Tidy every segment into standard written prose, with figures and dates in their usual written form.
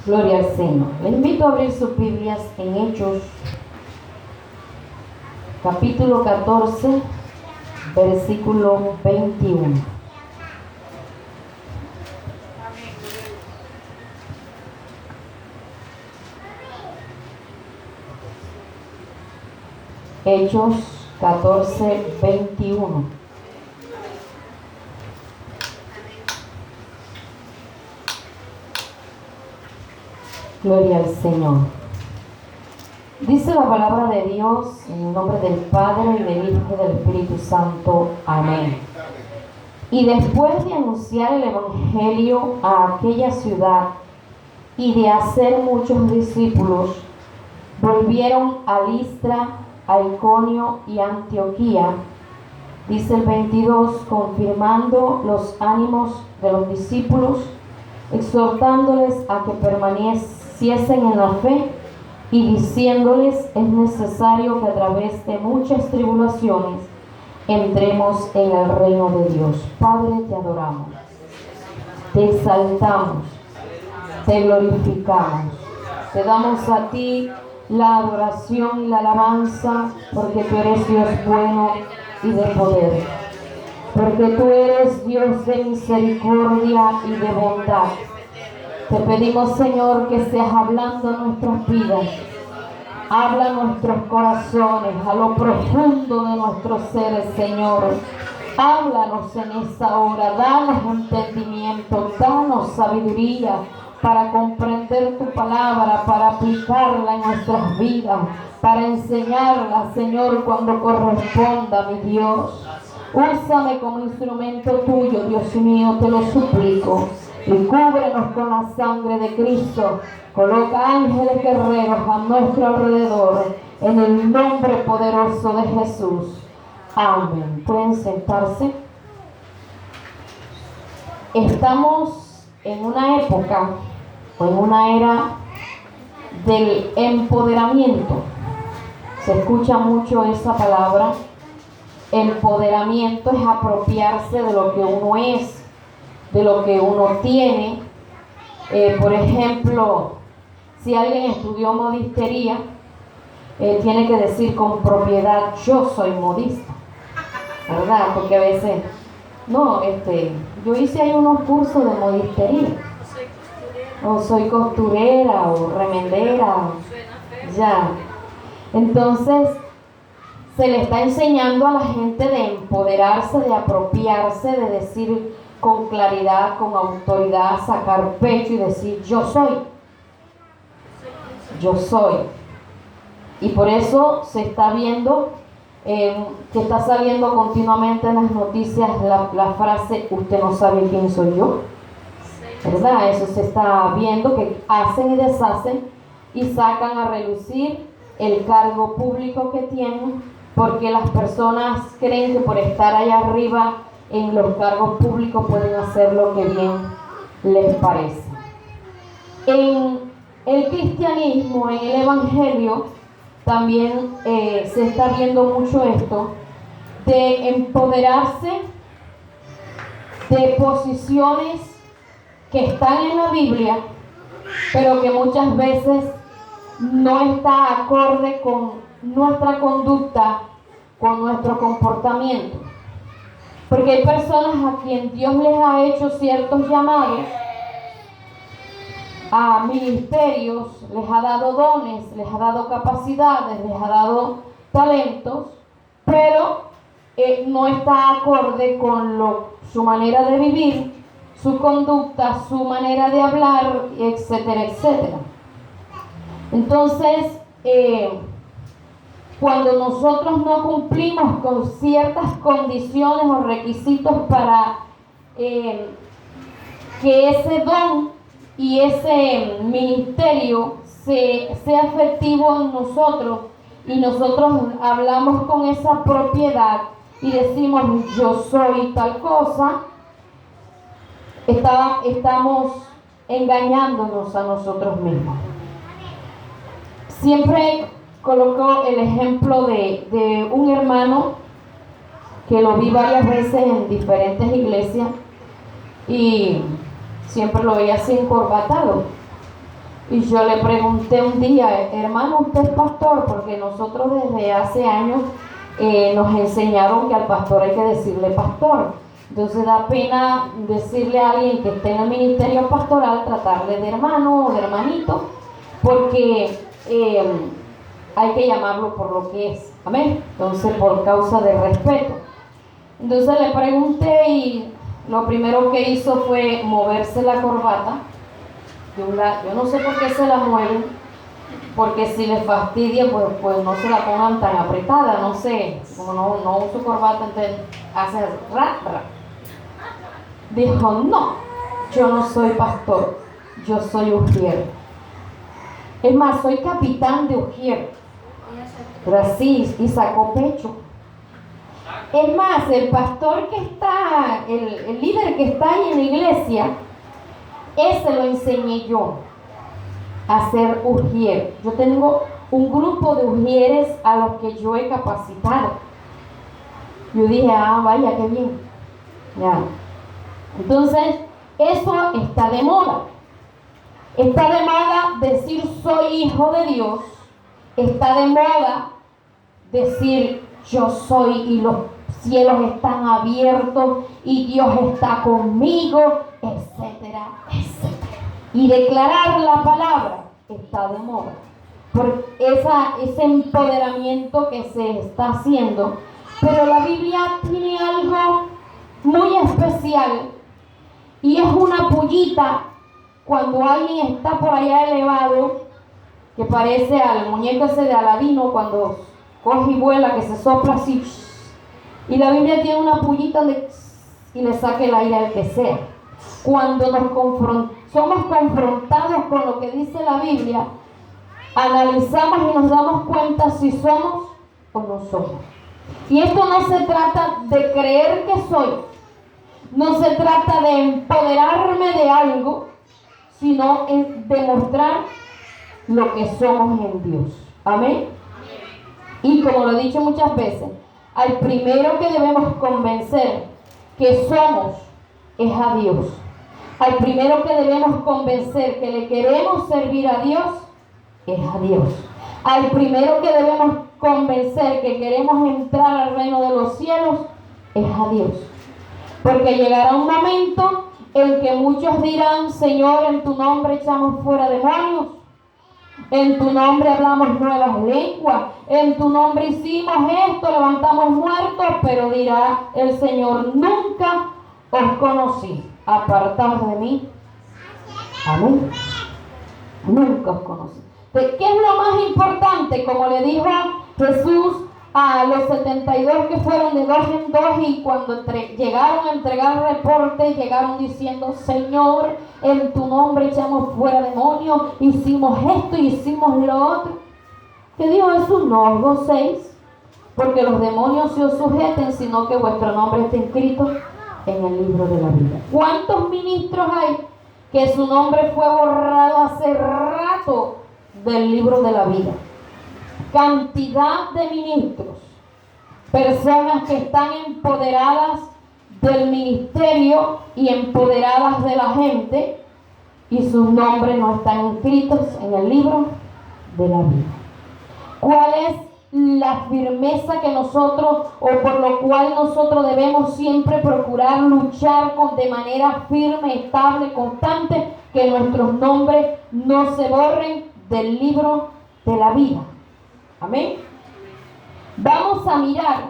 Gloria al Señor. Les invito a abrir sus Biblias en Hechos, capítulo 14, versículo 21. Hechos 14, 21. Gloria al Señor. Dice la palabra de Dios en el nombre del Padre, y del Hijo y del Espíritu Santo. Amén. Y después de anunciar el Evangelio a aquella ciudad y de hacer muchos discípulos, volvieron a Listra, a Iconio y Antioquía, dice el 22, confirmando los ánimos de los discípulos, exhortándoles a que permaneciesen en la fe y diciéndoles: es necesario que a través de muchas tribulaciones entremos en el reino de Dios. Padre, te adoramos, te exaltamos, te glorificamos, te damos a ti la adoración y la alabanza, porque tú eres Dios bueno y de poder, porque tú eres Dios de misericordia y de bondad. Te pedimos, Señor, que seas hablando en nuestras vidas, habla en nuestros corazones, a lo profundo de nuestros seres, Señor. Háblanos en esta hora, danos entendimiento, danos sabiduría para comprender tu palabra, para aplicarla en nuestras vidas, para enseñarla, Señor, cuando corresponda, mi Dios. Úsame como instrumento tuyo, Dios mío, te lo suplico. Y cúbrenos con la sangre de Cristo. Coloca ángeles guerreros a nuestro alrededor, en el nombre poderoso de Jesús. Amén. Pueden sentarse. Estamos en una época o en una era del empoderamiento. Se escucha mucho esa palabra. Empoderamiento es apropiarse de lo que uno es, de lo que uno tiene. Por ejemplo, si alguien estudió modistería, tiene que decir con propiedad: yo soy modista, ¿verdad? Porque a veces, no, yo hice ahí unos cursos de modistería, o soy costurera, o remendera, ya. Entonces, se le está enseñando a la gente de empoderarse, de apropiarse, de decir con claridad, con autoridad, sacar pecho y decir: yo soy. Yo soy. Y por eso se está viendo que está saliendo continuamente en las noticias la frase: usted no sabe quién soy yo, ¿verdad? Eso se está viendo, que hacen y deshacen y sacan a relucir el cargo público que tienen, porque las personas creen que por estar allá arriba en los cargos públicos pueden hacer lo que bien les parece. En el cristianismo, en el evangelio, también se está viendo mucho esto de empoderarse de posiciones que están en la Biblia, pero que muchas veces no está acorde con nuestra conducta, con nuestro comportamiento. Porque hay personas a quien Dios les ha hecho ciertos llamados a ministerios, les ha dado dones, les ha dado capacidades, les ha dado talentos, pero no está acorde con su manera de vivir, su conducta, su manera de hablar, etcétera, etcétera. Entonces, cuando nosotros no cumplimos con ciertas condiciones o requisitos para que ese don y ese ministerio sea efectivo en nosotros, y nosotros hablamos con esa propiedad y decimos: yo soy tal cosa, estamos engañándonos a nosotros mismos. Siempre coloco el ejemplo de un hermano que lo vi varias veces en diferentes iglesias y siempre lo veía así encorbatado. Y yo le pregunté un día, hermano, ¿usted es pastor? Porque nosotros desde hace años nos enseñaron que al pastor hay que decirle pastor. Entonces da pena decirle a alguien que esté en el ministerio pastoral, tratarle de hermano o de hermanito, porque hay que llamarlo por lo que es. Amén. Entonces, por causa de respeto. Entonces le pregunté y lo primero que hizo fue moverse la corbata de un lado. Yo no sé por qué se la mueven, porque si les fastidia, pues no se la pongan tan apretada. No sé, como no uso corbata, entonces hace ra. Dijo, no, yo no soy pastor, yo soy ujier. Es más, soy capitán de ujier. Pero así, y sacó pecho. Es más, el pastor que está, el líder que está ahí en la iglesia, ese lo enseñé yo a ser ujier. Yo tengo un grupo de ujieres a los que yo he capacitado. Yo dije, vaya, qué bien. Ya. Entonces, eso está de moda. Está de moda decir soy hijo de Dios. Está de moda decir yo soy y los cielos están abiertos y Dios está conmigo, etcétera, etcétera. Y declarar la palabra está de moda. Por ese empoderamiento que se está haciendo. Pero la Biblia tiene algo muy especial y es una pullita cuando alguien está por allá elevado, que parece al muñeco ese de Aladino cuando coge y vuela, que se sopla así. Y la Biblia tiene una pullita y le saca el aire al que sea. Cuando somos confrontados con lo que dice la Biblia, analizamos y nos damos cuenta si somos o no somos. Y esto no se trata de creer que soy, no se trata de empoderarme de algo, sino en demostrar lo que somos en Dios. Amén. Y como lo he dicho muchas veces, al primero que debemos convencer que somos es a Dios. Al primero que debemos convencer que le queremos servir a Dios es a Dios. Al primero que debemos convencer que queremos entrar al reino de los cielos es a Dios. Porque llegará un momento en que muchos dirán, Señor, en tu nombre echamos fuera demonios, en tu nombre hablamos nuevas lenguas, en tu nombre hicimos esto, levantamos muertos, pero dirá el Señor, nunca os conocí, apartaos de mí. Amén. Nunca os conocí. ¿Qué es lo más importante? Como le dijo Jesús a los 72 que fueron de dos en dos, y cuando llegaron a entregar reporte, llegaron diciendo, Señor, en tu nombre echamos fuera demonios, hicimos esto y hicimos lo otro. ¿Qué dijo Jesús? No os gocéis, porque los demonios se os sujeten, sino que vuestro nombre está inscrito en el libro de la vida. ¿Cuántos ministros hay que su nombre fue borrado hace rato del libro de la vida? Cantidad de ministros, personas que están empoderadas del ministerio y empoderadas de la gente, y sus nombres no están inscritos en el libro de la vida. ¿Cuál es la firmeza que nosotros, o por lo cual nosotros debemos siempre procurar luchar de manera firme, estable, constante, que nuestros nombres no se borren del libro de la vida? Amén. Vamos a mirar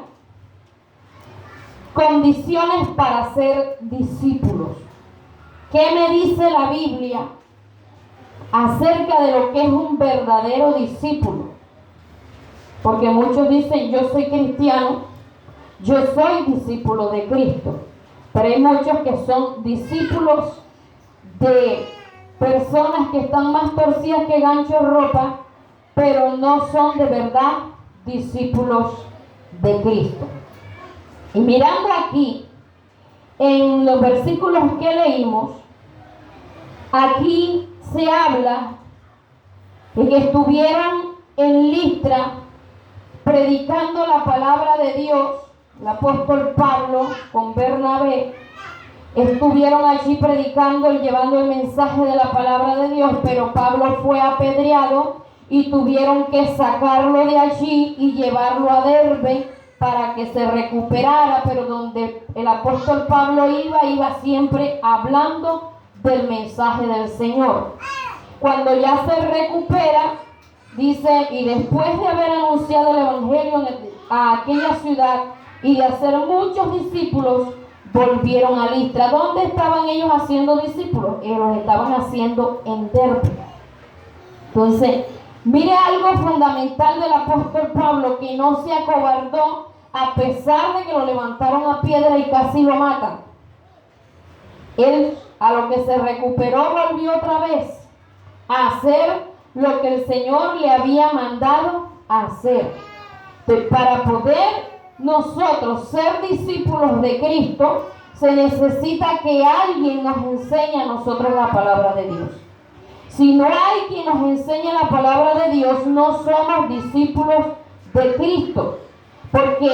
condiciones para ser discípulos. ¿Qué me dice la Biblia acerca de lo que es un verdadero discípulo? Porque muchos dicen, yo soy cristiano, yo soy discípulo de Cristo. Pero hay muchos que son discípulos de personas que están más torcidas que gancho de ropa, pero no son de verdad discípulos de Cristo. Y mirando aquí, en los versículos que leímos, aquí se habla de que estuvieron en Listra predicando la palabra de Dios, el apóstol Pablo con Bernabé, estuvieron allí predicando y llevando el mensaje de la palabra de Dios, pero Pablo fue apedreado y tuvieron que sacarlo de allí y llevarlo a Derbe para que se recuperara, pero donde el apóstol Pablo iba siempre hablando del mensaje del Señor. Cuando ya se recupera, dice, y después de haber anunciado el evangelio a aquella ciudad y de hacer muchos discípulos, volvieron a Listra. ¿Dónde estaban ellos haciendo discípulos? Ellos los estaban haciendo en Derbe. Entonces, mire algo fundamental del apóstol Pablo, que no se acobardó a pesar de que lo levantaron a piedra y casi lo matan. Él, a lo que se recuperó, volvió otra vez a hacer lo que el Señor le había mandado a hacer. Entonces, para poder nosotros ser discípulos de Cristo, se necesita que alguien nos enseñe a nosotros la palabra de Dios. Si no hay quien nos enseñe la palabra de Dios, no somos discípulos de Cristo, porque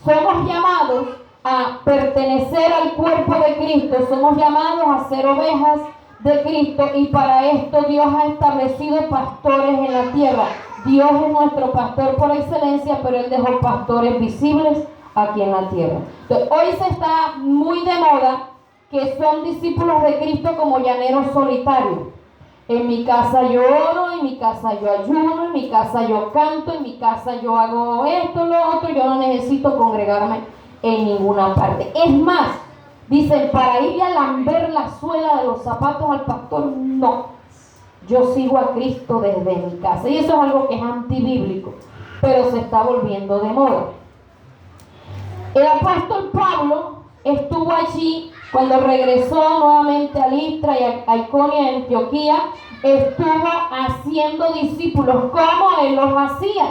somos llamados a pertenecer al cuerpo de Cristo, somos llamados a ser ovejas de Cristo, y para esto Dios ha establecido pastores en la tierra. Dios es nuestro pastor por excelencia, pero Él dejó pastores visibles aquí en la tierra. Entonces, hoy se está muy de moda que son discípulos de Cristo como llaneros solitarios. En mi casa yo oro, en mi casa yo ayuno, en mi casa yo canto, en mi casa yo hago esto, lo otro, yo no necesito congregarme en ninguna parte. Es más, dicen, para ir a lamber la suela de los zapatos al pastor, no. Yo sigo a Cristo desde mi casa. Y eso es algo que es antibíblico, pero se está volviendo de moda. El apóstol Pablo estuvo allí cuando regresó nuevamente a Listra y a Iconio y Antioquía. Estuvo haciendo discípulos. ¿Cómo él los hacía?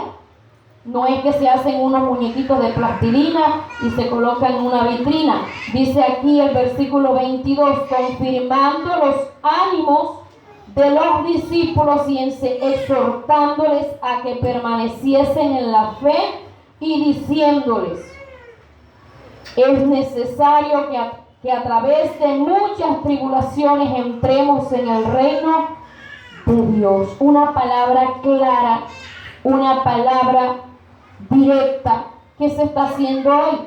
No es que se hacen unos muñequitos de plastilina y se colocan en una vitrina. Dice aquí el versículo 22, confirmando los ánimos de los discípulos y exhortándoles a que permaneciesen en la fe y diciéndoles, es necesario que a través de muchas tribulaciones entremos en el reino de Dios. Una palabra clara, una palabra directa. ¿Qué se está haciendo hoy?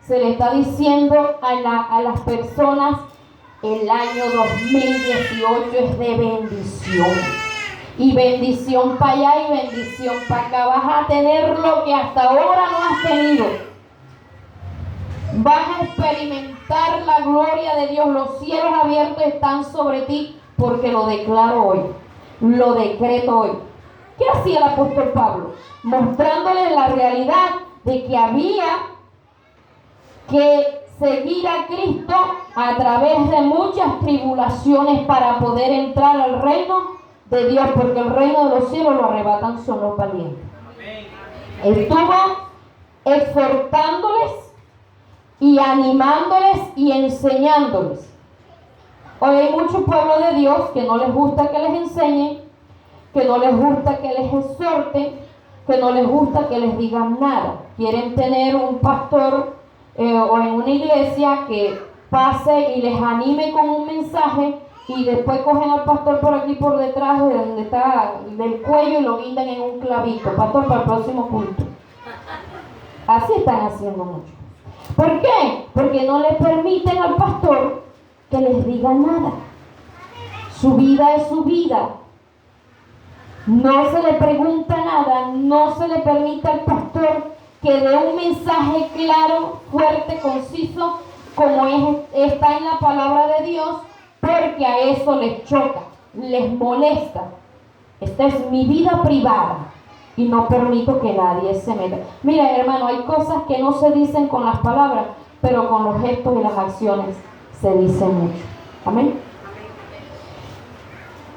Se le está diciendo a las personas, el año 2018 es de bendición. Y bendición para allá y bendición para acá. Vas a tener lo que hasta ahora no has tenido. Vas a experimentar la gloria de Dios. Los cielos abiertos están sobre ti, porque lo declaro hoy. Lo decreto hoy. ¿Qué hacía el apóstol Pablo? Mostrándoles la realidad de que había que seguir a Cristo a través de muchas tribulaciones para poder entrar al reino de Dios, porque el reino de los cielos lo arrebatan son los valientes. Estuvo exhortándoles y animándoles y enseñándoles. Hoy hay mucho pueblo de Dios que no les gusta que les enseñen, que no les gusta que les exhorten, que no les gusta que les digan nada. Quieren tener un pastor o en una iglesia que pase y les anime con un mensaje, y después cogen al pastor por aquí por detrás de donde está del cuello y lo guindan en un clavito. Pastor, para el próximo culto. Así están haciendo mucho. ¿Por qué? Porque no le permiten al pastor que les diga nada. Su vida es su vida. No se le pregunta nada, no se le permite al pastor que dé un mensaje claro, fuerte, conciso, como está en la palabra de Dios, porque a eso les choca, les molesta. Esta es mi vida privada y no permito que nadie se meta. Mira, hermano, hay cosas que no se dicen con las palabras, pero con los gestos y las acciones se dicen mucho. Amén.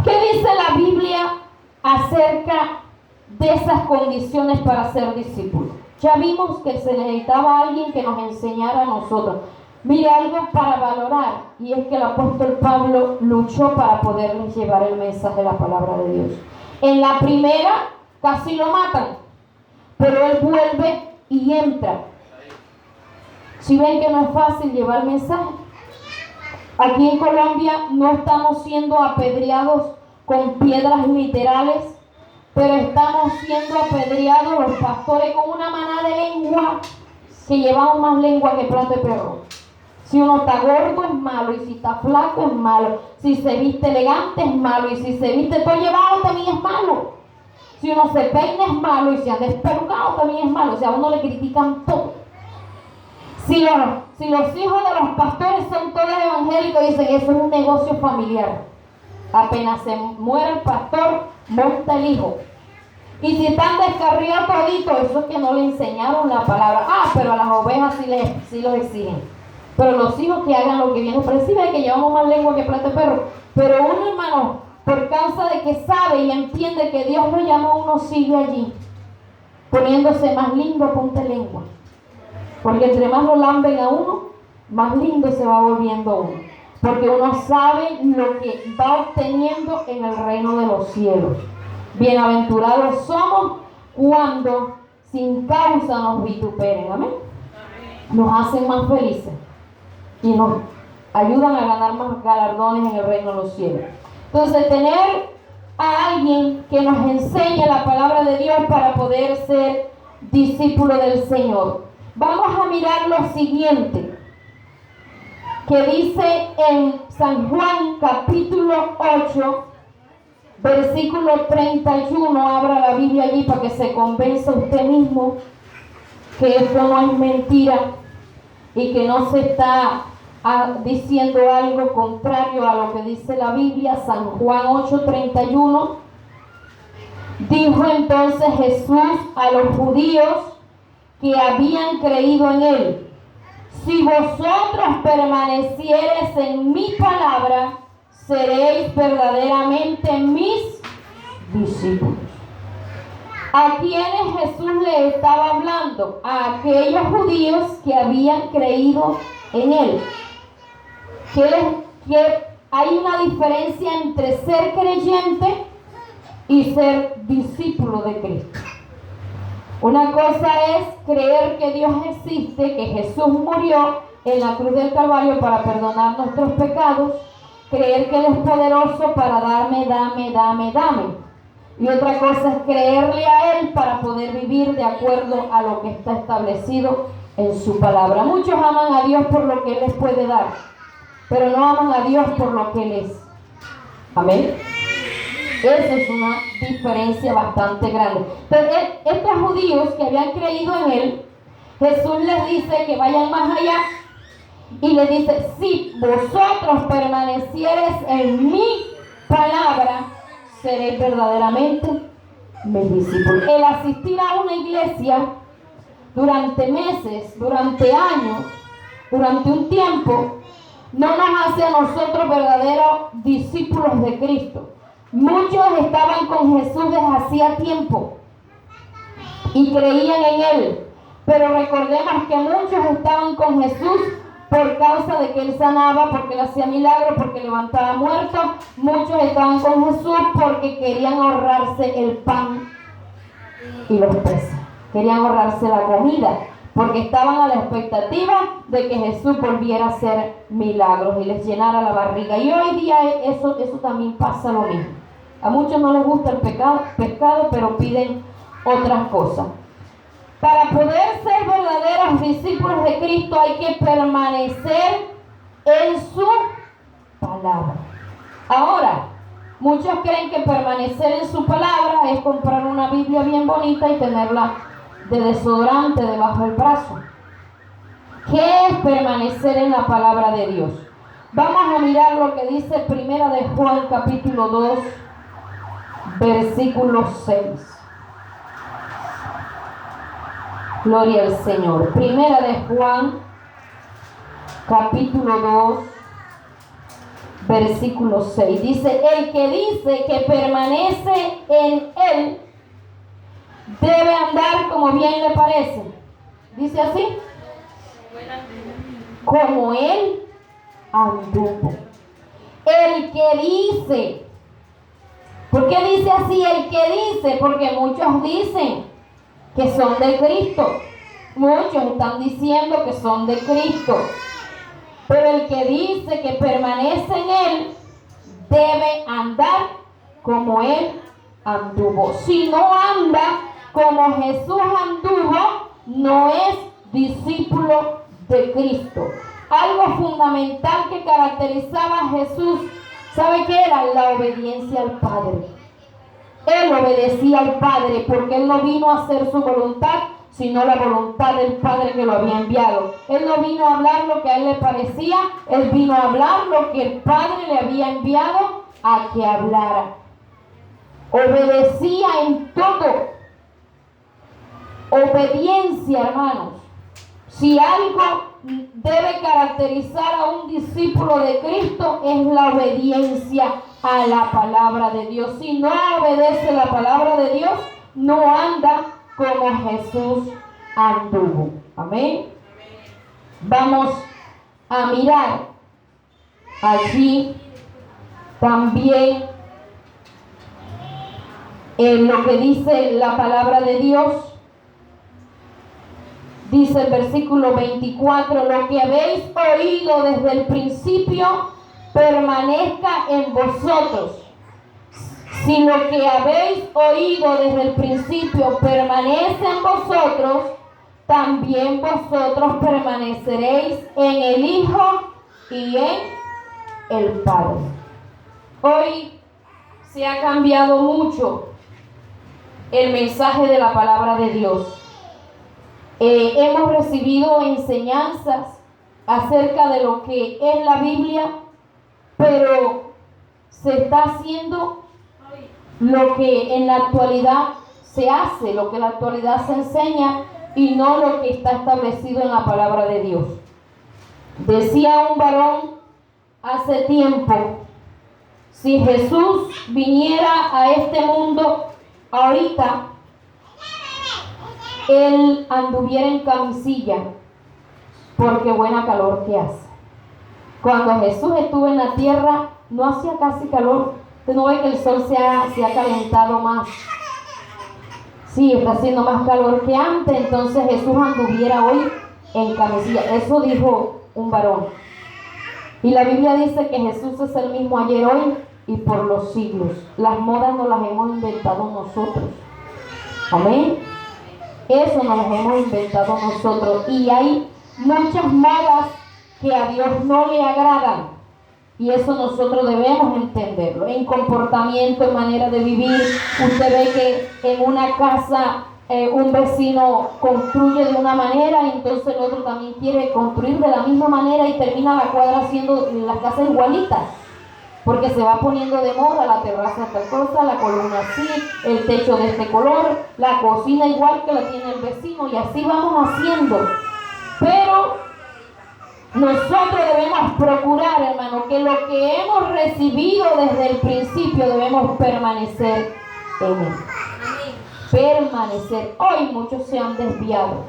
¿Qué dice la Biblia acerca de esas condiciones para ser discípulos? Ya vimos que se necesitaba alguien que nos enseñara a nosotros. Mire, algo para valorar, y es que el apóstol Pablo luchó para poderles llevar el mensaje de la palabra de Dios. En la primera casi lo matan, pero él vuelve y entra. Si ven que no es fácil llevar mensaje, Aquí en Colombia no estamos siendo apedreados con piedras literales, pero estamos siendo apedreados los pastores con una manada de lengua que llevamos más lengua que plato de perro. Si uno está gordo es malo, y si está flaco es malo, si se viste elegante es malo, y si se viste todo llevado también es malo. Si uno se peina es malo, y si anda despelucado también es malo. O sea, a uno le critican todo. Si los hijos de los pastores son todos evangélicos, dicen que eso es un negocio familiar. Apenas se muere el pastor, monta el hijo. Y si están descarriados toditos, eso es que no le enseñaron la palabra. Pero a las ovejas sí los exigen. Pero los hijos que hagan lo que viene, percibe que llevamos más lengua que plato de perro. Pero uno, hermano, por causa de que sabe y entiende que Dios lo llamó, uno sigue allí, poniéndose más lindo a punta de lengua. Porque entre más lo lamben a uno, más lindo se va volviendo uno. Porque uno sabe lo que va obteniendo en el reino de los cielos. Bienaventurados somos cuando sin causa nos vituperen. Amén. Nos hacen más felices y nos ayudan a ganar más galardones en el reino de los cielos. Entonces, tener a alguien que nos enseñe la palabra de Dios para poder ser discípulo del Señor. Vamos a mirar lo siguiente, que dice en San Juan capítulo 8, versículo 31. Abra la Biblia allí para que se convenza usted mismo que esto no es mentira y que no se está diciendo algo contrario a lo que dice la Biblia. San Juan 8:31. Dijo entonces Jesús a los judíos que habían creído en él: si vosotros permaneciereis en mi palabra, seréis verdaderamente mis discípulos. ¿A quiénes Jesús le estaba hablando? A aquellos judíos que habían creído en él. Que hay una diferencia entre ser creyente y ser discípulo de Cristo. Una cosa es creer que Dios existe, que Jesús murió en la cruz del Calvario para perdonar nuestros pecados, creer que Él es poderoso para darme. Y otra cosa es creerle a Él para poder vivir de acuerdo a lo que está establecido en su palabra. Muchos aman a Dios por lo que Él les puede dar, pero no aman a Dios por lo que Él es. Amén. Esa es una diferencia bastante grande. Entonces, estos judíos que habían creído en Él, Jesús les dice que vayan más allá y les dice: si vosotros permaneciereis en mi palabra, seréis verdaderamente mis discípulos. El asistir a una iglesia durante meses, durante años, durante un tiempo, no nos hace a nosotros verdaderos discípulos de Cristo. Muchos estaban con Jesús desde hacía tiempo y creían en Él, pero recordemos que muchos estaban con Jesús por causa de que Él sanaba, porque Él hacía milagros, porque levantaba muertos. Muchos estaban con Jesús porque querían ahorrarse el pan y los peces, querían ahorrarse la comida, porque estaban a la expectativa de que Jesús volviera a hacer milagros y les llenara la barriga. Y hoy día eso también pasa lo mismo. A muchos no les gusta el pescado, pero piden otras cosas. Para poder ser verdaderos discípulos de Cristo hay que permanecer en su palabra. Ahora, muchos creen que permanecer en su palabra es comprar una Biblia bien bonita y tenerla de desodorante debajo del brazo. ¿Qué es permanecer en la palabra de Dios? Vamos a mirar lo que dice Primera de Juan capítulo 2, versículo 6. Gloria al Señor. Primera de Juan capítulo 2, versículo 6. Dice: el que dice que permanece en Él debe andar como bien le parece. Dice así: como Él anduvo. El que dice. ¿Por qué dice así el que dice? Porque muchos dicen que son de Cristo. Muchos están diciendo que son de Cristo. Pero el que dice que permanece en Él debe andar como Él anduvo. Si no anda como Jesús anduvo, no es discípulo de Cristo. Algo fundamental que caracterizaba a Jesús, ¿sabe qué era? La obediencia al Padre. Él obedecía al Padre porque Él no vino a hacer su voluntad, sino la voluntad del Padre que lo había enviado. Él no vino a hablar lo que a Él le parecía, Él vino a hablar lo que el Padre le había enviado a que hablara. Obedecía en todo. Obediencia, hermanos. Si algo debe caracterizar a un discípulo de Cristo es la obediencia a la palabra de Dios. Si no obedece la palabra de Dios, no anda como Jesús anduvo. Amén. Vamos a mirar allí también en lo que dice la palabra de Dios. Dice el versículo 24, lo que habéis oído desde el principio permanezca en vosotros. Si lo que habéis oído desde el principio permanece en vosotros, también vosotros permaneceréis en el Hijo y en el Padre. Hoy se ha cambiado mucho el mensaje de la palabra de Dios. Hemos recibido enseñanzas acerca de lo que es la Biblia, pero se está haciendo lo que en la actualidad se hace, lo que en la actualidad se enseña y no lo que está establecido en la palabra de Dios. Decía un varón hace tiempo, si Jesús viniera a este mundo ahorita, Él anduviera en camisilla, porque buena calor que hace. Cuando Jesús estuvo en la tierra, no hacía casi calor. Usted no ve que el sol se ha calentado más. Sí, está haciendo más calor que antes, entonces Jesús anduviera hoy en camisilla. Eso dijo un varón. Y la Biblia dice que Jesús es el mismo ayer, hoy y por los siglos. Las modas no las hemos inventado nosotros. Amén. Eso nos lo hemos inventado nosotros. Y hay muchas modas que a Dios no le agradan. Y eso nosotros debemos entenderlo. En comportamiento, en manera de vivir. Usted ve que en una casa un vecino construye de una manera y entonces el otro también quiere construir de la misma manera y termina la cuadra haciendo las casas igualitas. Porque se va poniendo de moda la terraza de tal cosa, la columna así, el techo de este color, la cocina igual que la tiene el vecino y así vamos haciendo. Pero nosotros debemos procurar, hermano, que lo que hemos recibido desde el principio debemos permanecer en él. Permanecer. Hoy muchos se han desviado.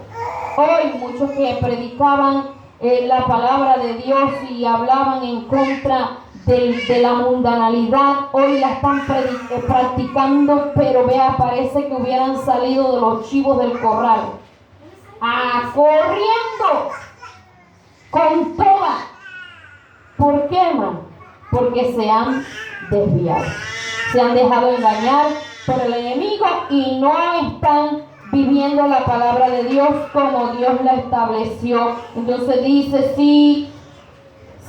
Hoy muchos que predicaban la palabra de Dios y hablaban en contra de la mundanalidad, hoy la están practicando, pero vea, parece que hubieran salido de los chivos del corral, corriendo con toda. ¿Por qué, hermano? Porque se han desviado, se han dejado engañar por el enemigo y no están viviendo la palabra de Dios como Dios la estableció. Entonces dice,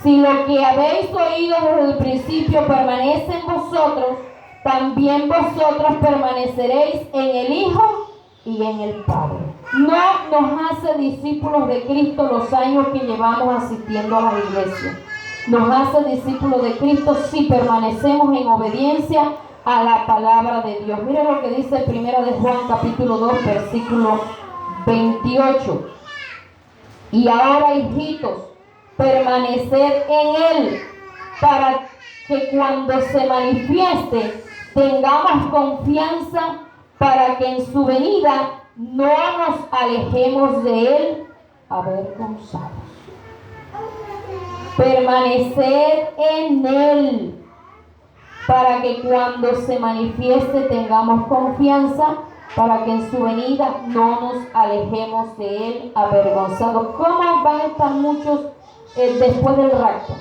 si lo que habéis oído desde el principio permanece en vosotros, también vosotros permaneceréis en el Hijo y en el Padre. No nos hace discípulos de Cristo los años que llevamos asistiendo a la iglesia. Nos hace discípulos de Cristo si permanecemos en obediencia a la palabra de Dios. Mire lo que dice 1 de Juan capítulo 2 versículo 28. Y ahora, hijitos, permanecer en Él, para que cuando se manifieste tengamos confianza, para que en su venida no nos alejemos de Él avergonzados. Permanecer en Él, para que cuando se manifieste tengamos confianza, para que en su venida no nos alejemos de Él avergonzados. ¿Cómo van a estar muchos después del rapto.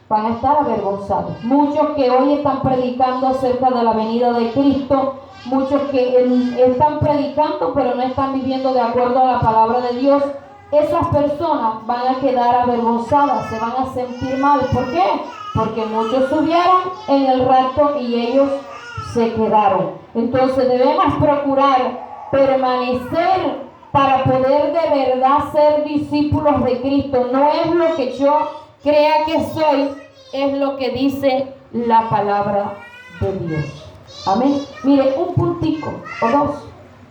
Van a estar avergonzados. Muchos que hoy están predicando acerca de la venida de Cristo, muchos que están predicando pero no están viviendo de acuerdo a la palabra de Dios, esas personas van a quedar avergonzadas, se van a sentir mal. ¿Por qué? Porque muchos subieron en el rapto y ellos se quedaron. Entonces debemos procurar permanecer para poder de verdad ser discípulos de Cristo. No es lo que yo crea que soy, es lo que dice la palabra de Dios. Amén. Mire, un puntico o dos.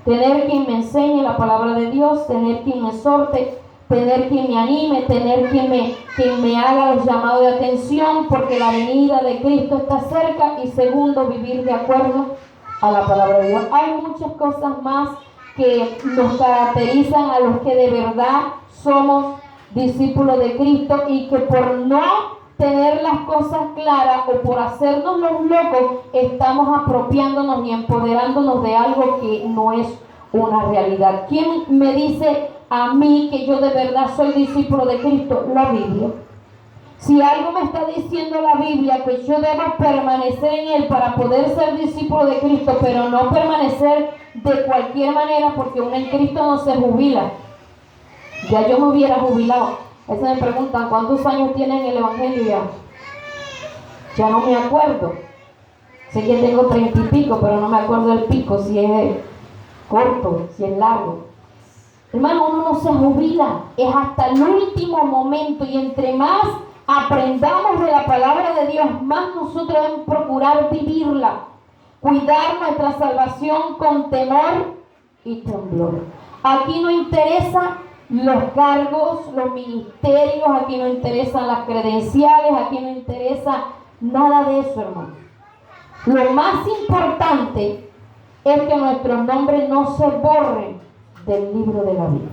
Tener quien me enseñe la palabra de Dios, tener quien me exhorte, tener quien me anime, tener quien me haga los llamados de atención, porque la venida de Cristo está cerca. Y segundo, vivir de acuerdo a la palabra de Dios. Hay muchas cosas más que nos caracterizan a los que de verdad somos discípulos de Cristo, y que por no tener las cosas claras o por hacernos los locos estamos apropiándonos y empoderándonos de algo que no es una realidad. ¿Quién me dice a mí que yo de verdad soy discípulo de Cristo? La Biblia. Si algo me está diciendo la Biblia, que yo debo permanecer en Él para poder ser discípulo de Cristo, pero no permanecer de cualquier manera, porque uno en Cristo no se jubila. Ya yo me hubiera jubilado. A veces me preguntan, ¿cuántos años tienen el Evangelio ya? Ya no me acuerdo. Sé que tengo 30 y pico, pero no me acuerdo el pico, si es corto, si es largo. Hermano, uno no se jubila, es hasta el último momento, y entre más aprendamos de la palabra de Dios, más nosotros debemos procurar vivirla, cuidar nuestra salvación con temor y temblor. Aquí no interesa los cargos, los ministerios, aquí no interesan las credenciales, aquí no interesa nada de eso, hermano. Lo más importante es que nuestros nombres no se borren del libro de la vida.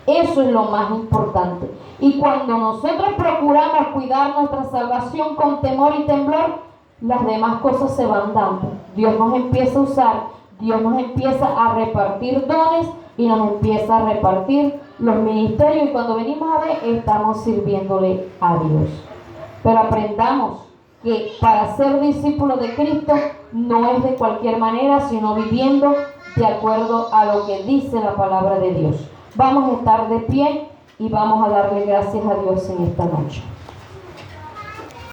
Eso es lo más importante. Y cuando nosotros procuramos cuidar nuestra salvación con temor y temblor, las demás cosas se van dando. Dios nos empieza a usar, Dios nos empieza a repartir dones y nos empieza a repartir los ministerios, y cuando venimos a ver, estamos sirviéndole a Dios. Pero aprendamos que para ser discípulos de Cristo no es de cualquier manera, sino viviendo de acuerdo a lo que dice la palabra de Dios. Vamos a estar de pie y vamos a darle gracias a Dios en esta noche.